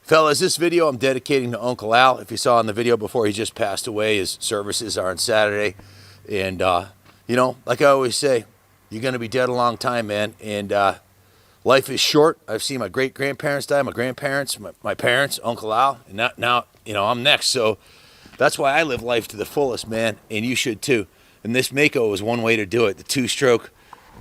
Fellas, this video I'm dedicating to Uncle Al. If you saw in the video before, he just passed away. His services are on Saturday. And, you know, like I always say, you're going to be dead a long time, man. And life is short. I've seen my great-grandparents die, my grandparents, my parents, Uncle Al. And now, you know, I'm next. So that's why I live life to the fullest, man. And you should too. And this Maico is one way to do it. The two-stroke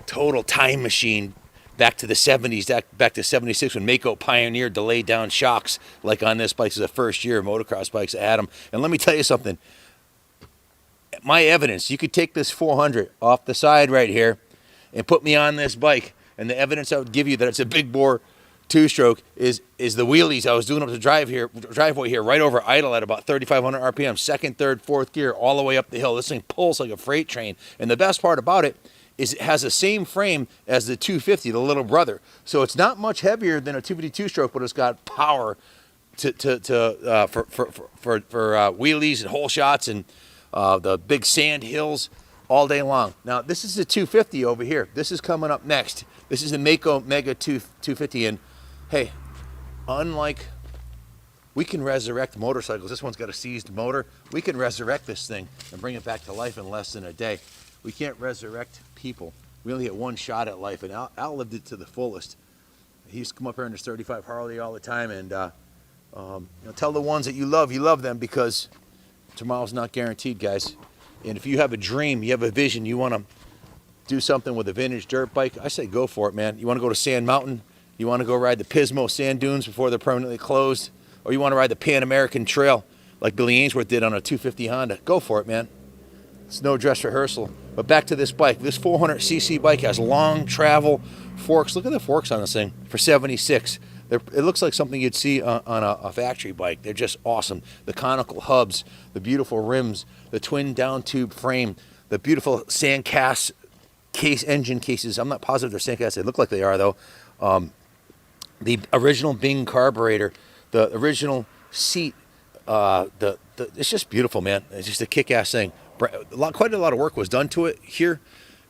total time machine. Back to the 70s, back to 76 when Maico pioneered the lay down shocks like on this bike. This is the first year of motocross bikes at them. And let me tell you something. My evidence, you could take this 400 off the side right here and put me on this bike. And the evidence I would give you that it's a big bore two-stroke is the wheelies I was doing up the driveway here right over idle at about 3,500 RPM, second, third, fourth gear, all the way up the hill. This thing pulls like a freight train. And the best part about it is it has the same frame as the 250, the little brother. So it's not much heavier than a 250 two-stroke, but it's got power for wheelies and hole shots and the big sand hills all day long. Now this is the 250 over here. This is coming up next. This is the Maico Mega 250, and hey, unlike we can resurrect motorcycles. This one's got a seized motor. We can resurrect this thing and bring it back to life in less than a day. We can't resurrect people. We only get one shot at life, and Al lived it to the fullest. He used to come up here in his 35 Harley all the time, and you know, tell the ones that you love them, because tomorrow's not guaranteed, guys. And if you have a dream, you have a vision, you want to do something with a vintage dirt bike, I say go for it, man. You want to go to Sand Mountain, you want to go ride the Pismo sand dunes before they're permanently closed, or you want to ride the Pan American Trail like Billy Ainsworth did on a 250 Honda, go for it, man. It's no dress rehearsal. But back to this bike. This 400cc bike has long travel forks. Look at the forks on this thing for 76. It looks like something you'd see on a factory bike. They're just awesome. The conical hubs, the beautiful rims, the twin down tube frame, the beautiful sandcast case engine cases. I'm not positive they're sandcast. They look like they are, though. The original Bing carburetor, the original seat. It's just beautiful, man. It's just a kick-ass thing. Quite a lot of work was done to it here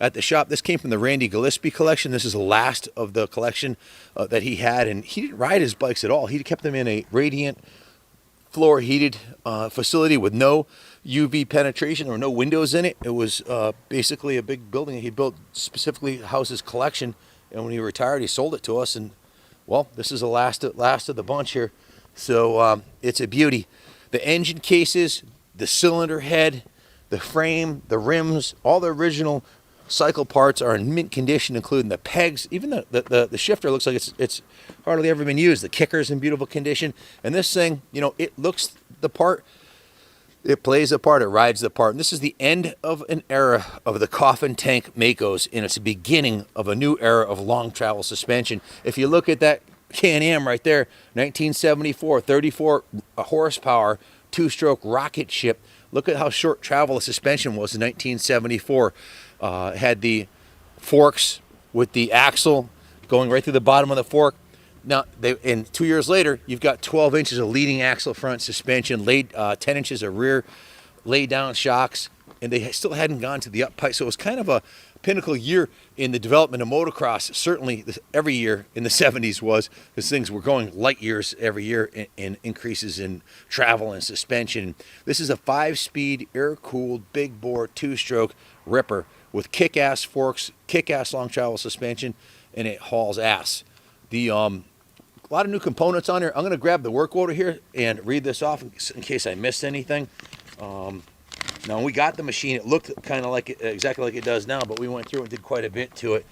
at the shop. This came from the Randy Gillespie collection. This is the last of the collection that he had, and he didn't ride his bikes at all. He kept them in a radiant, floor-heated facility with no UV penetration or no windows in it. It was basically a big building that he built specifically to house his collection, and when he retired, he sold it to us, and, well, this is the last of the bunch here. So it's a beauty. The engine cases, the cylinder head, the frame, the rims, all the original cycle parts are in mint condition, including the pegs. Even the shifter looks like it's hardly ever been used. The kicker's in beautiful condition. And this thing, you know, it looks the part. It plays the part. It rides the part. And this is the end of an era of the coffin tank Maicos, and it's the beginning of a new era of long travel suspension. If you look at that Can-Am right there, 1974, 34 horsepower, two-stroke rocket ship. Look at how short travel the suspension was in 1974. Had the forks with the axle going right through the bottom of the fork. Now, and 2 years later, you've got 12 inches of leading axle front suspension, 10 inches of rear laid down shocks, and they still hadn't gone to the up pipe. So it was kind of a pinnacle year in the development of motocross. Certainly every year in the 70s was, because things were going light years every year in increases in travel and suspension. This is a 5-speed air-cooled big bore two-stroke Ripper with kick-ass forks, kick-ass long travel suspension, and it hauls ass. The a lot of new components on here. I'm going to grab the work order here and read this off in case I missed anything. Now, when we got the machine, it looked kind of like exactly like it does now, but we went through and did quite a bit to it.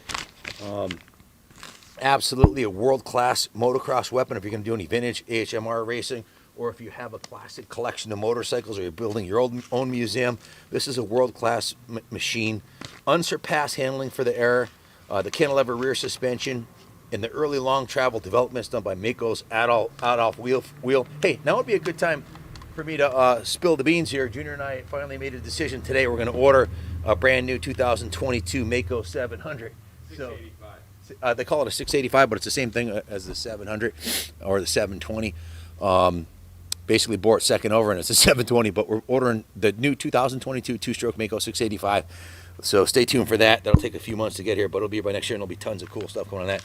Absolutely a world-class motocross weapon if you're going to do any vintage AHMR racing, or if you have a classic collection of motorcycles, or you're building your own museum. This is a world-class machine. Unsurpassed handling for the era, the cantilever rear suspension, and the early long travel developments done by Maico's Adolf Wheel. Hey, now would be a good time for me to spill the beans here. Junior and I finally made a decision today. We're going to order a brand new 2022 Maico 700. So they call it a 685, but it's the same thing as the 700 or the 720. Basically bore it second over, and it's a 720, but we're ordering the new 2022 two-stroke Maico 685. So stay tuned for that. That'll take a few months to get here, but it'll be by next year, and there'll be tons of cool stuff going on that.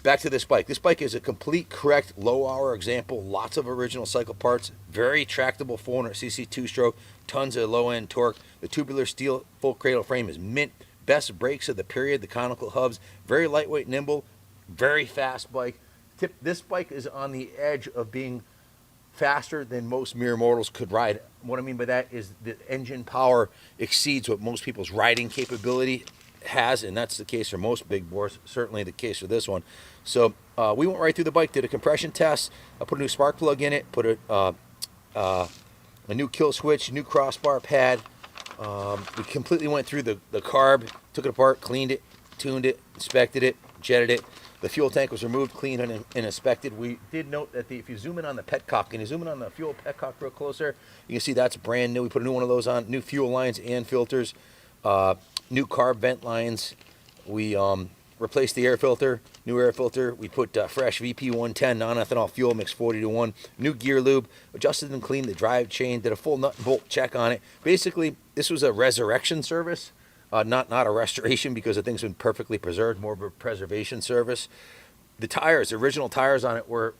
back to this bike. This bike is a complete correct low hour example. Lots of original cycle parts. Very tractable 400cc two-stroke. Tons of low end torque. The tubular steel full cradle frame is mint. Best brakes of the period. The conical hubs. Very lightweight, nimble. Very fast bike. This bike is on the edge of being faster than most mere mortals could ride. What I mean by that is the engine power exceeds what most people's riding capability has, and that's the case for most big bores, certainly the case for this one. So we went right through the bike, did a compression test. I put a new spark plug in it, put a new kill switch, new crossbar pad. We completely went through the carb, took it apart, cleaned it, tuned it, inspected it, jetted it. The fuel tank was removed, cleaned, and inspected. We did note that if you zoom in on the petcock, and you zoom in on the fuel petcock real closer, you can see that's brand new. We put a new one of those on, new fuel lines and filters, new carb vent lines. We replaced the air filter, new air filter. We put fresh VP110 non-ethanol fuel mix 40-1, new gear lube, adjusted and cleaned the drive chain, did a full nut and bolt check on it. Basically, this was a resurrection service. Not a restoration because the thing's been perfectly preserved, more of a preservation service. The tires, the original tires on it were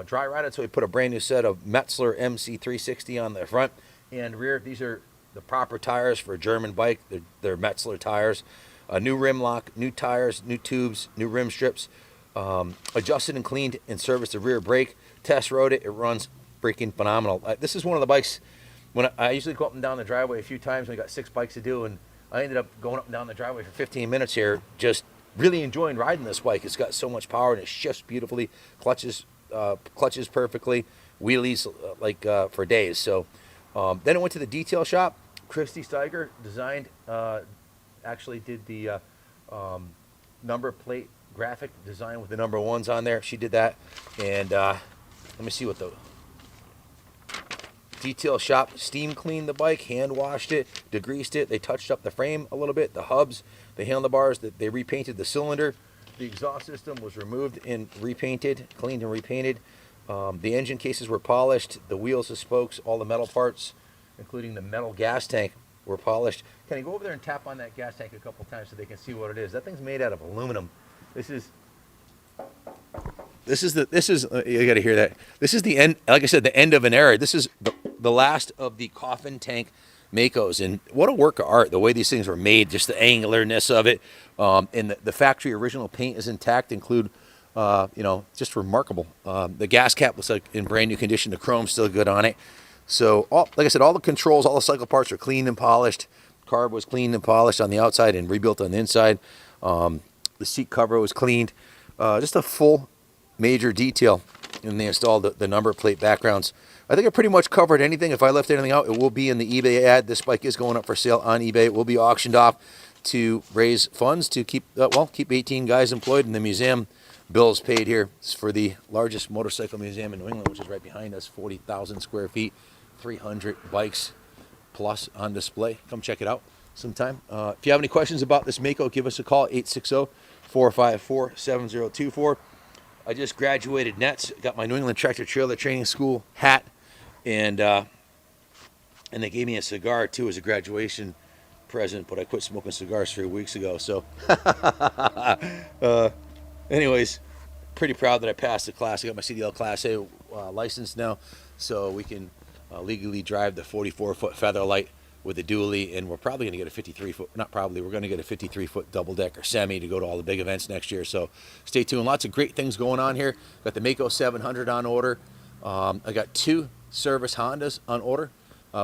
dry rotted, so we put a brand new set of Metzler MC360 on the front and rear. These are the proper tires for a German bike. They're Metzler tires. A new rim lock, new tires, new tubes, new rim strips. Adjusted and cleaned and serviced the rear brake. Test rode it. It runs freaking phenomenal. This is one of the bikes, when I usually go up and down the driveway a few times. We got 6 bikes to do, and I ended up going up and down the driveway for 15 minutes here, just really enjoying riding this bike. It's got so much power and it shifts beautifully, clutches perfectly, wheelies for days. So then it went to the detail shop. Christy Steiger designed, actually did the number plate graphic design with the number 1s on there. She did that, and let me see what the detail shop steam cleaned the bike, hand washed it, degreased it. They touched up the frame a little bit, the hubs, the handlebars. They repainted the cylinder. The exhaust system was removed and repainted, cleaned and repainted. The engine cases were polished. The wheels, the spokes, all the metal parts, including the metal gas tank, were polished. Can you go over there and tap on that gas tank a couple times so they can see what it is? That thing's made out of aluminum. This is you got to hear that. This is the end, like I said, the end of an era. This is the last of the coffin tank Maicos, and what a work of art, the way these things were made, just the angularness of it, and the factory original paint is intact, just remarkable. The gas cap looks like in brand new condition. The chrome's still good on it. So, like I said, all the controls, all the cycle parts are cleaned and polished. Carb was cleaned and polished on the outside and rebuilt on the inside. The seat cover was cleaned. Just a full major detail, and they installed the number plate backgrounds. I think I pretty much covered anything. If I left anything out, it will be in the eBay ad. This bike is going up for sale on eBay. It will be auctioned off to raise funds to keep 18 guys employed in the museum. Bills paid here. It's for the largest motorcycle museum in New England, which is right behind us, 40,000 square feet, 300 bikes plus on display. Come check it out sometime. If you have any questions about this Maico, give us a call, 860-454-7024. I just graduated NETS, got my New England Tractor Trailer Training School hat, and they gave me a cigar too as a graduation present, but I quit smoking cigars 3 weeks ago. So anyways, pretty proud that I passed the class. I got my CDL Class A license now, so we can legally drive the 44-foot Featherlight with a dually, and we're probably going to get a 53-foot, not probably, we're going to get a 53-foot double-decker semi to go to all the big events next year. So stay tuned. Lots of great things going on here. Got the Maico 700 on order. I got 2 service Hondas on order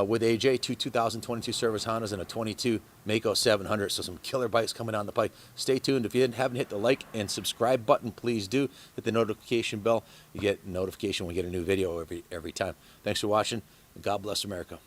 with AJ, 2 2022 service Hondas and a 22 Maico 700. So some killer bikes coming down the pike. Stay tuned. If you haven't hit the like and subscribe button, please do. Hit the notification bell. You get notification when we get a new video every time. Thanks for watching, and God bless America.